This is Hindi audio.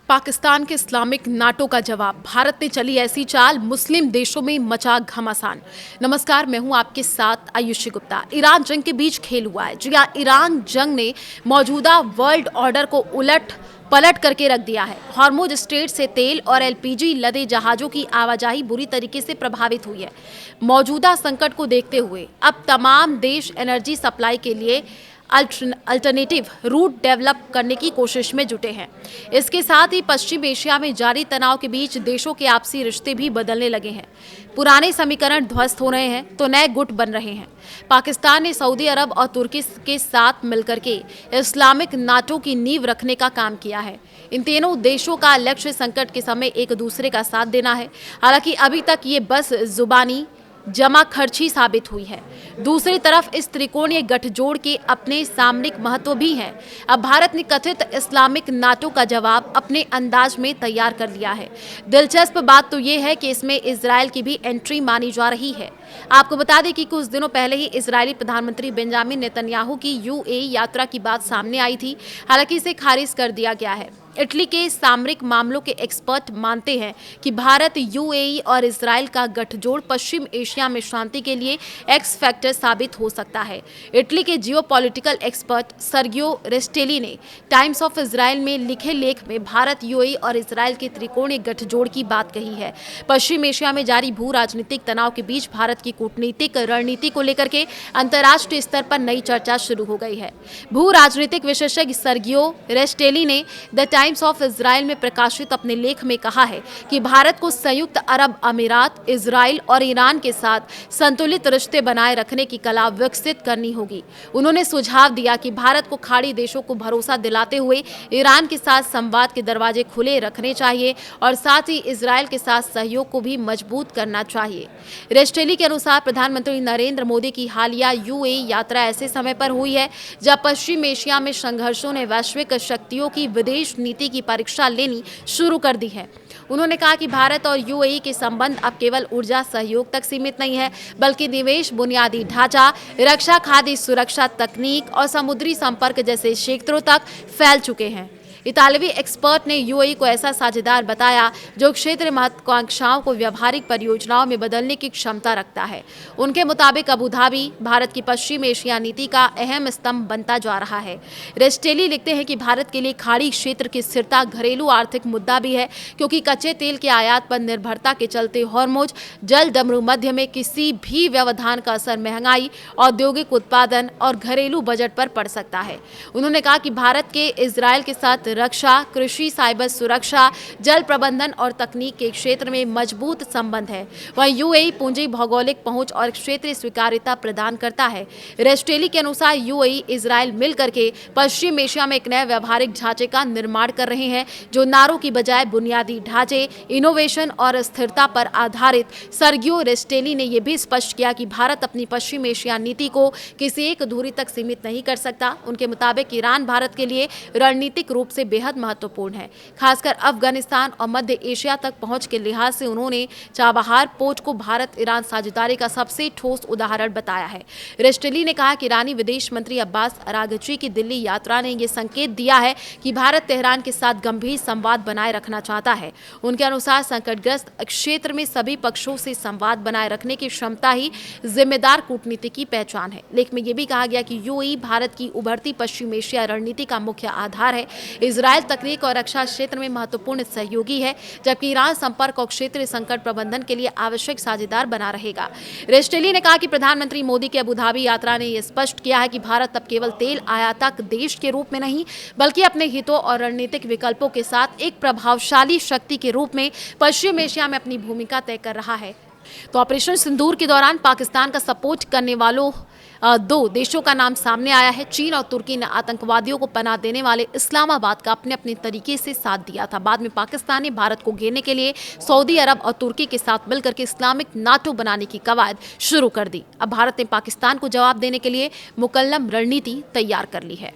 पाकिस्तान के इस्लामिक नाटो का जवाब, भारत ने चली ऐसी चाल, मुस्लिम देशों में मचा घमासान। नमस्कार, मैं हूं आपके साथ आयुषी गुप्ता। ईरान जंग के बीच खेल हुआ है। जी हां, ईरान जंग ने मौजूदा वर्ल्ड ऑर्डर को उलट पलट करके रख दिया है। हॉर्मुज स्ट्रेट से तेल और एलपीजी लदे जहाजों की आवाजाही बुरी तरीके से प्रभावित हुई है। मौजूदा संकट को देखते हुए अब तमाम देश एनर्जी सप्लाई के लिए अल्टरनेटिव रूट डेवलप करने की कोशिश में जुटे हैं। इसके साथ ही पश्चिम एशिया में जारी तनाव के बीच देशों के आपसी रिश्ते भी बदलने लगे हैं। पुराने समीकरण ध्वस्त हो रहे हैं तो नए गुट बन रहे हैं। पाकिस्तान ने सऊदी अरब और तुर्की के साथ मिलकर के इस्लामिक नाटो की नींव रखने का काम किया है। इन तीनों देशों का लक्ष्य संकट के समय एक दूसरे का साथ देना है। हालांकि अभी तक ये बस जुबानी जमा खर्ची साबित हुई है। दूसरी तरफ इस त्रिकोणीय गठजोड़ के अपने सामरिक महत्व भी हैं। अब भारत ने कथित इस्लामिक नाटो का जवाब अपने अंदाज में तैयार कर लिया है। दिलचस्प बात तो ये है कि इसमें इजराइल की भी एंट्री मानी जा रही है। आपको बता दें कि कुछ दिनों पहले ही इजरायली प्रधानमंत्री बेंजामिन नेतन्याहू की यूएई यात्रा की बात सामने आई थी। हालांकि इसे खारिज कर दिया गया है। इटली के सामरिक मामलों के एक्सपर्ट मानते हैं कि भारत, यूएई और इजराइल का गठजोड़ पश्चिम एशिया में शांति के लिए एक्स फैक्टर साबित हो सकता है। इटली के जियोपॉलिटिकल एक्सपर्ट सर्गियो रेस्टेली ने टाइम्स ऑफ इजराइल में लिखे लेख में भारत, यूएई और इजराइल के त्रिकोणीय गठजोड़ की बात कही है। पश्चिम एशिया में जारी भू राजनीतिक तनाव के बीच भारत की कूटनीतिक रणनीति को लेकर के अंतर्राष्ट्रीय स्तर पर नई चर्चा शुरू हो गई है। भू राजनीतिक विशेषज्ञ सर्गियो रेस्टेली ने द टाइम्स ऑफ इजराइल में प्रकाशित अपने लेख में कहा है कि भारत को संयुक्त अरब अमीरात, इजराइल और ईरान के साथ संतुलित रिश्ते बनाए रखने की कला विकसित करनी होगी। उन्होंने सुझाव दिया कि भारत को खाड़ी देशों को भरोसा दिलाते हुए ईरान के साथ संवाद के दरवाजे खुले रखने चाहिए और साथ ही इजराइल के साथ सहयोग को भी मजबूत करना चाहिए। रेस्टेली के अनुसार प्रधानमंत्री नरेंद्र मोदी की हालिया यूएई यात्रा ऐसे समय पर हुई है जब पश्चिम एशिया में संघर्षों ने वैश्विक शक्तियों की विदेश नीति की परीक्षा लेनी शुरू कर दी है। उन्होंने कहा कि भारत और यूएई के संबंध अब केवल ऊर्जा सहयोग तक सीमित नहीं है, बल्कि निवेश, बुनियादी ढांचा, रक्षा, खाद्य सुरक्षा, तकनीक और समुद्री संपर्क जैसे क्षेत्रों तक फैल चुके हैं। इतालवी एक्सपर्ट ने यूएई को ऐसा साझेदार बताया जो क्षेत्रीय महत्वाकांक्षाओं को व्यावहारिक परियोजनाओं में बदलने की क्षमता रखता है। उनके मुताबिक अबू धाबी भारत की पश्चिम एशिया नीति का अहम स्तंभ बनता जा रहा है। रेस्टेली लिखते हैं कि भारत के लिए खाड़ी क्षेत्र की स्थिरता घरेलू आर्थिक मुद्दा भी है, क्योंकि कच्चे तेल के आयात पर निर्भरता के चलते हॉर्मुज जल डमरू मध्य में किसी भी व्यवधान का असर महंगाई, औद्योगिक उत्पादन और घरेलू बजट पर पड़ सकता है। उन्होंने कहा कि भारत के इजराइल के साथ रक्षा, कृषि, साइबर सुरक्षा, जल प्रबंधन और तकनीक के क्षेत्र में मजबूत संबंध है। वहीं यूएई पूंजी, भौगोलिक पहुंच और क्षेत्रीय स्वीकार्यता प्रदान करता है। रेस्टेली के अनुसार यूएई, इजराइल मिलकर के पश्चिम एशिया में एक नए व्यावहारिक ढांचे का निर्माण कर रहे हैं जो नारों की बजाय बुनियादी ढांचे, इनोवेशन और स्थिरता पर आधारित। सर्गियो रेस्टेली ने यह भी स्पष्ट किया कि भारत अपनी पश्चिम एशिया नीति को किसी एक धुरी तक सीमित नहीं कर सकता। उनके मुताबिक ईरान भारत के लिए रणनीतिक रूप से बेहद महत्वपूर्ण है, खासकर अफगानिस्तान और मध्य एशिया तक पहुंच के लिहाज से। उन्होंने चाबहार पोच को भारत ईरान साझेदारी का सबसे ठोस उदाहरण बताया है। रेस्टेली ने कहा कि ईरानी विदेश मंत्री अब्बास अरागची की दिल्ली यात्रा ने यह संकेत दिया है कि भारत तेहरान के साथ गंभीर संवाद बनाए रखना चाहता है। उनके अनुसार संकटग्रस्त क्षेत्र में सभी पक्षों से संवाद बनाए रखने की क्षमता ही जिम्मेदार कूटनीति की पहचान है। लेख में यह भी कहा गया कि यूएई भारत की उभरती पश्चिम एशिया रणनीति का मुख्य आधार है। इजराइल तकनीक और रक्षा क्षेत्र में महत्वपूर्ण सहयोगी है, जबकि ईरान संपर्क और क्षेत्रीय संकट प्रबंधन के लिए आवश्यक साझेदार बना रहेगा। रेस्टेली ने कहा कि प्रधानमंत्री मोदी की अबू धाबी यात्रा ने यह स्पष्ट किया है कि भारत अब केवल तेल आयातक देश के रूप में नहीं, बल्कि अपने हितों और रणनीतिक विकल्पों के साथ एक प्रभावशाली शक्ति के रूप में पश्चिम एशिया में अपनी भूमिका तय कर रहा है। तो ऑपरेशन सिंदूर के दौरान पाकिस्तान का सपोर्ट करने वालों दो देशों का नाम सामने आया है। चीन और तुर्की ने आतंकवादियों को पनाह देने वाले इस्लामाबाद का अपने अपने तरीके से साथ दिया था। बाद में पाकिस्तान ने भारत को घेरने के लिए सऊदी अरब और तुर्की के साथ मिलकर के इस्लामिक नाटो बनाने की कवायद शुरू कर दी। अब भारत ने पाकिस्तान को जवाब देने के लिए मुकल्लम रणनीति तैयार कर ली है।